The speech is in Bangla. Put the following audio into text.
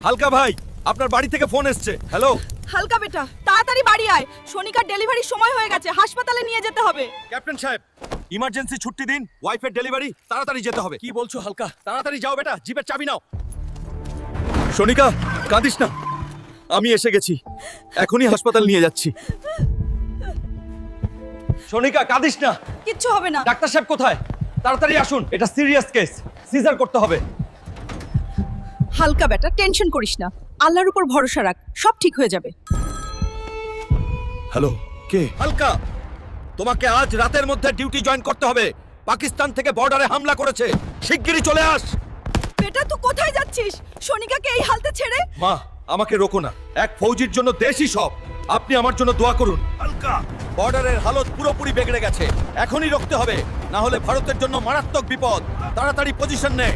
হালকা ভাই, আপনার বাড়ি থেকে ফোন এসছে। হ্যালো হালকা বেটা, তাড়াতাড়ি বাড়ি আয়। শনিকার ডেলিভারির সময় হয়ে গেছে, হাসপাতালে নিয়ে যেতে হবে। ক্যাপ্টেন সাহেব, ইমার্জেন্সি ছুটি দিন, ওয়াইফের ডেলিভারি, তাড়াতাড়ি যেতে হবে। কি বলছো হালকা? তাড়াতাড়ি যাও বেটা, জিপের চাবি নাও। সোনিকা, কাঁদিস না, আমি এসে গেছি, এখনই হাসপাতাল নিয়ে যাচ্ছি। সোনিকা, কাঁদিস না, কিচ্ছু হবে না। ডাক্তার সাহেব কোথায়? তাড়াতাড়ি আসুন, এটা সিরিয়াস কেস, সিজার করতে হবে। হালকা বেটা, টেনশন করিস না, আল্লাহর উপর ভরসা রাখ, সব ঠিক হয়ে যাবে। হ্যালো, কে? হালকা, তোমাকে আজ রাতের মধ্যে ডিউটি জয়েন করতে হবে। পাকিস্তান থেকে বর্ডারে হামলা করেছে, শিগগিরই চলে আস। বেটা, তুই কোথায় যাচ্ছিস? শনিকাকে এই হালতে ছেড়ে? মা, আমাকে রোকো না, এক ফৌজির জন্য দেশই সব। আপনি আমার জন্য দোয়া করুন। হালকা, বর্ডারের হালত পুরোপুরি বিগড়ে গেছে, এখনই রুখতে হবে, না হলে ভারতের জন্য মারাত্মক বিপদ। তাড়াতাড়ি পজিশন নে।